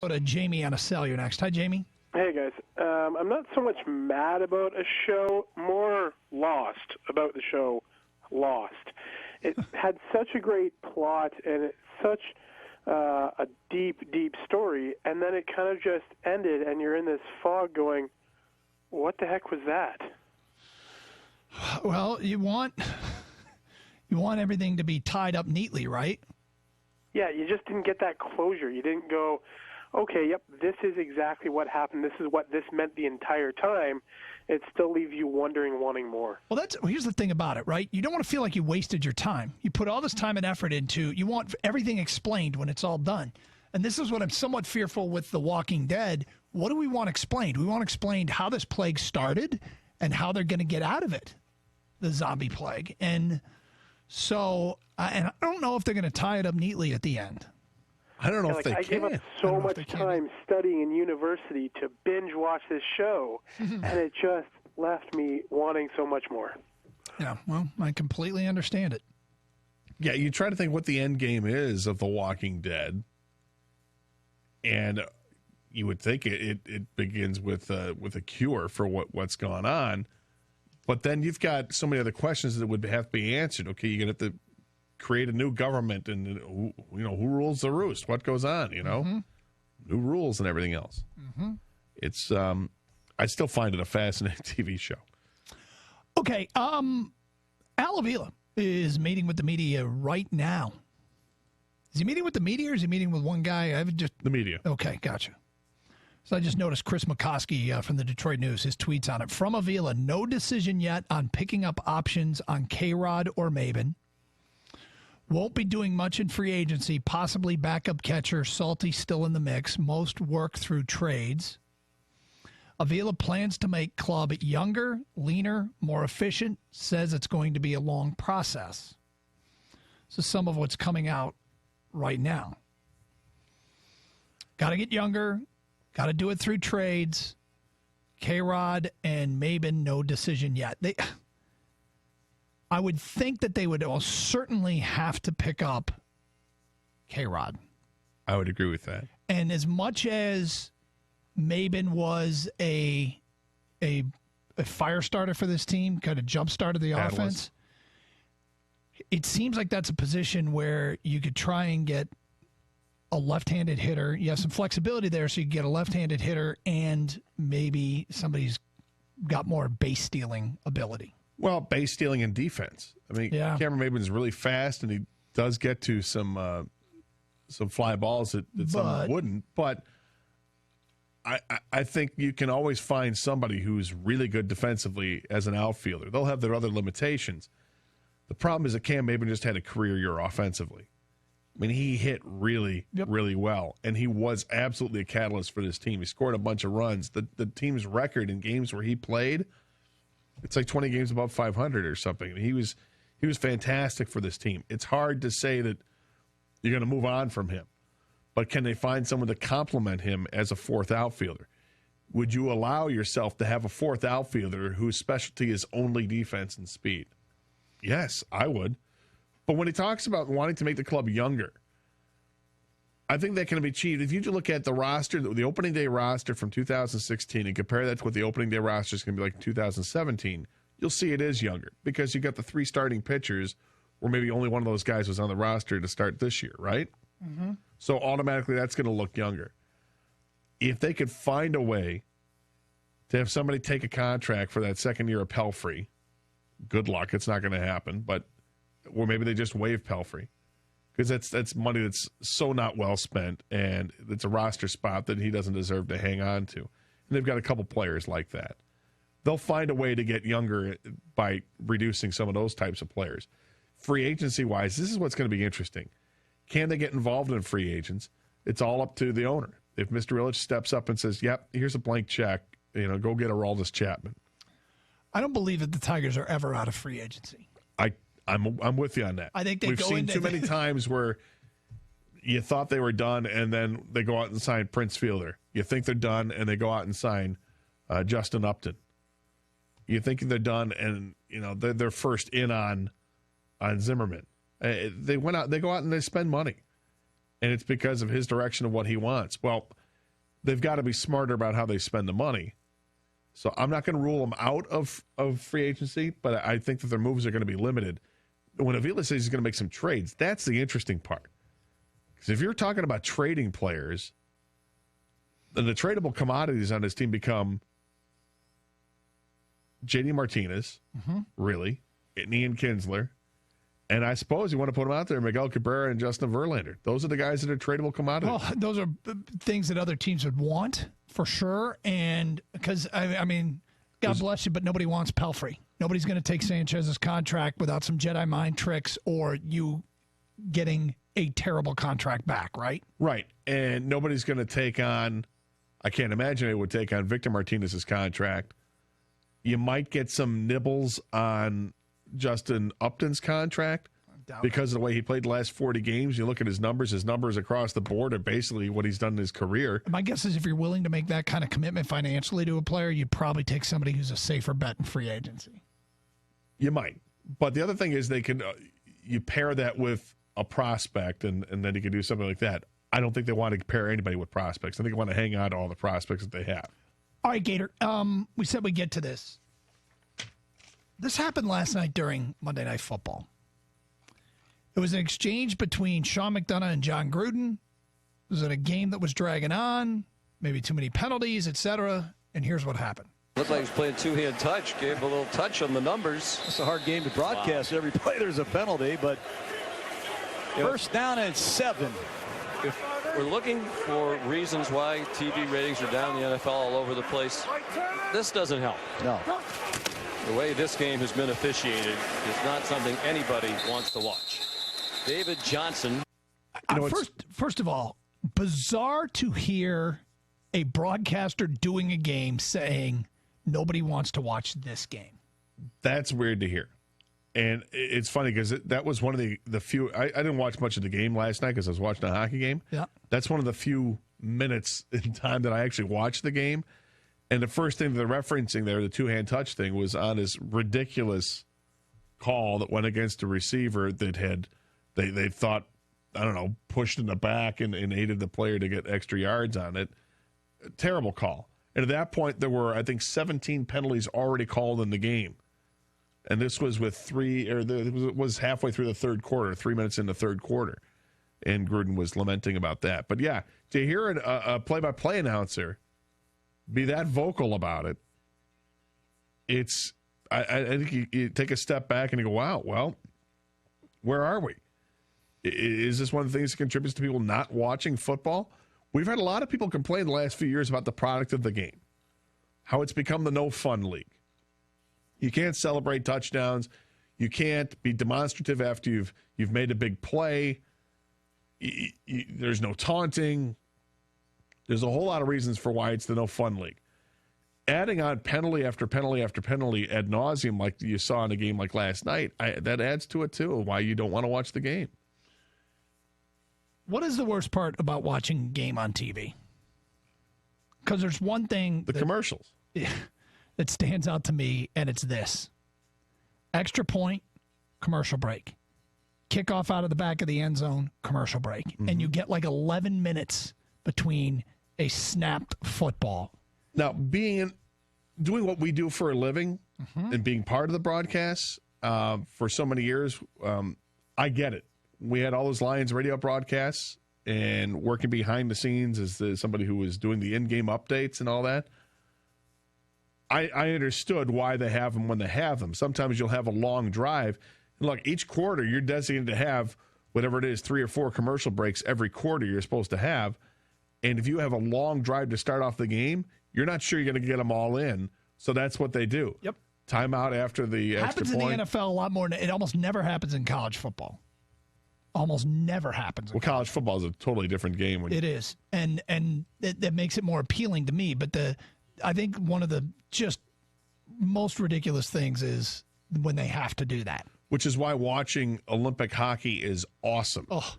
Go to Jamie on a cell. You're next. Hi, Jamie. Hey, guys. I'm not so much mad about a show, more lost about the show Lost. It had such a great plot and it's such a deep, deep story, and then it kind of just ended, and you're in this fog going, what the heck was that? Well, you want everything to be tied up neatly, right? Yeah, you just didn't get that closure. You didn't go, okay, yep, this is exactly what happened. This is what this meant the entire time. It still leaves you wondering, wanting more. Well, here's the thing about it, right? You don't want to feel like you wasted your time. You put all this time and effort into, you want everything explained when it's all done. And this is what I'm somewhat fearful with The Walking Dead. What do we want explained? We want explained how this plague started and how they're going to get out of it, the zombie plague. And so, and I don't know if they're going to tie it up neatly at the end. I don't know if they can. I gave up so much time studying in university to binge watch this show, and it just left me wanting so much more. Yeah, well, I completely understand it. Yeah, you try to think what the end game is of The Walking Dead, and you would think it begins with a cure for what's gone on, but then you've got so many other questions that would have to be answered. Okay, you're going to have to create a new government, and who rules the roost? What goes on? New rules and everything else. Mm-hmm. It's I still find it a fascinating TV show. Okay, Al Avila is meeting with the media right now. Is he meeting with the media, or is he meeting with one guy? The media. Okay, gotcha. So I just noticed Chris McCoskey from the Detroit News, his tweets on it. From Avila, no decision yet on picking up options on K-Rod or Maben. Won't be doing much in free agency, possibly backup catcher, Salty still in the mix, most work through trades. Avila plans to make club younger, leaner, more efficient, says it's going to be a long process. So some of what's coming out right now. Got to get younger, got to do it through trades. K-Rod and Maben, no decision yet. I would think that they would certainly have to pick up K-Rod. I would agree with that. And as much as Maben was a fire starter for this team, kind of jump started the offense, it seems like that's a position where you could try and get a left-handed hitter. You have some flexibility there, so you get a left-handed hitter and maybe somebody's got more base stealing ability. Well, base stealing and defense. I mean, yeah. Cameron Maben's really fast, and he does get to some fly balls that some wouldn't. But I think you can always find somebody who's really good defensively as an outfielder. They'll have their other limitations. The problem is that Cam Maben just had a career year offensively. I mean, he hit really, really well, and he was absolutely a catalyst for this team. He scored a bunch of runs. The team's record in games where he played, it's like 20 games above 500 or something. He was fantastic for this team. It's hard to say that you're going to move on from him, but can they find someone to complement him as a fourth outfielder? Would you allow yourself to have a fourth outfielder whose specialty is only defense and speed? Yes, I would. But when he talks about wanting to make the club younger, I think that can be achieved. If you look at the roster, the opening day roster from 2016, and compare that to what the opening day roster is going to be like in 2017, you'll see it is younger because you got the three starting pitchers where maybe only one of those guys was on the roster to start this year, right? Mm-hmm. So automatically that's going to look younger. If they could find a way to have somebody take a contract for that second year of Pelfrey, good luck. It's not going to happen. Or maybe they just waive Pelfrey. Because that's money that's so not well spent, and it's a roster spot that he doesn't deserve to hang on to. And they've got a couple players like that. They'll find a way to get younger by reducing some of those types of players. Free agency-wise, this is what's going to be interesting. Can they get involved in free agents? It's all up to the owner. If Mr. Ilitch steps up and says, yep, here's a blank check, go get Aroldis Chapman. I don't believe that the Tigers are ever out of free agency. I'm with you on that. I think we've seen too many times where you thought they were done, and then they go out and sign Prince Fielder. You think they're done, and they go out and sign Justin Upton. You think they're done, and they're first in on Zimmerman. They go out and they spend money, and it's because of his direction of what he wants. Well, they've got to be smarter about how they spend the money. So I'm not going to rule them out of free agency, but I think that their moves are going to be limited. When Avila says he's going to make some trades, that's the interesting part. Because if you're talking about trading players, then the tradable commodities on his team become J.D. Martinez, really, and Ian Kinsler, and I suppose you want to put them out there, Miguel Cabrera and Justin Verlander. Those are the guys that are tradable commodities. Well, those are things that other teams would want, for sure. And because, I mean, God bless you, but nobody wants Pelfrey. Nobody's going to take Sanchez's contract without some Jedi mind tricks or you getting a terrible contract back, right? Right. And nobody's going to take on, I can't imagine it would take on Victor Martinez's contract. You might get some nibbles on Justin Upton's contract because of the way he played the last 40 games. You look at his numbers across the board are basically what he's done in his career. My guess is if you're willing to make that kind of commitment financially to a player, you'd probably take somebody who's a safer bet in free agency. You might. But the other thing is they can you pair that with a prospect, and then you can do something like that. I don't think they want to pair anybody with prospects. I think they want to hang on to all the prospects that they have. All right, Gator. We said we'd get to this. This happened last night during Monday Night Football. It was an exchange between Sean McDonough and John Gruden. It was a game that was dragging on, maybe too many penalties, etc. And here's what happened. Looked like he was playing two-hand touch. Gave a little touch on the numbers. It's a hard game to broadcast. Wow. Every play there's a penalty, but first down and 7. If we're looking for reasons why TV ratings are down in the NFL all over the place, this doesn't help. No. The way this game has been officiated is not something anybody wants to watch. David Johnson. First of all, bizarre to hear a broadcaster doing a game saying nobody wants to watch this game. That's weird to hear. And it's funny because that was one of the few. I didn't watch much of the game last night because I was watching a hockey game. Yeah. That's one of the few minutes in time that I actually watched the game. And the first thing they're referencing there, the two-hand touch thing, was on this ridiculous call that went against a receiver that had, they thought, I don't know, pushed in the back and aided the player to get extra yards on it. Terrible call. And at that point, there were, I think, 17 penalties already called in the game. And this was it was halfway through the third quarter, 3 minutes in the third quarter. And Gruden was lamenting about that. But yeah, to hear a play-by-play announcer be that vocal about it, I think you take a step back and you go, wow, well, where are we? Is this one of the things that contributes to people not watching football? We've had a lot of people complain the last few years about the product of the game, how it's become the no-fun league. You can't celebrate touchdowns. You can't be demonstrative after you've made a big play. There's no taunting. There's a whole lot of reasons for why it's the no-fun league. Adding on penalty after penalty after penalty ad nauseum like you saw in a game like last night, that adds to it, too, why you don't want to watch the game. What is the worst part about watching a game on TV? Because there's one thing. The commercials. That stands out to me, and it's this. Extra point, commercial break. Kickoff out of the back of the end zone, commercial break. Mm-hmm. And you get like 11 minutes between a snapped football. Now, doing what we do for a living and being part of the broadcast for so many years, I get it. We had all those Lions radio broadcasts and working behind the scenes as somebody who was doing the in-game updates and all that. I understood why they have them when they have them. Sometimes you'll have a long drive. And look, each quarter you're designated to have whatever it is, 3 or 4 commercial breaks every quarter you're supposed to have. And if you have a long drive to start off the game, you're not sure you're going to get them all in. So that's what they do. Yep. Timeout after the extra point. Happens in the NFL a lot more. It almost never happens in college football. Almost never happens. Well, college football is a totally different game. It is. And that makes it more appealing to me. But I think one of the just most ridiculous things is when they have to do that. Which is why watching Olympic hockey is awesome. Oh.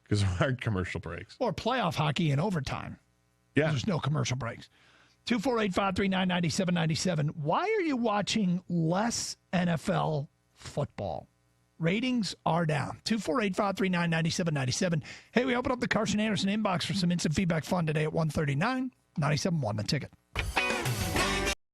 Because there aren't commercial breaks. Or playoff hockey in overtime. Yeah. There's no commercial breaks. 248-539-9797. Why are you watching less NFL football Ratings are down. 248-539-9797. Hey, we opened up the Karsch and Anderson inbox for some instant feedback fun today at 139. 97.1 The Ticket.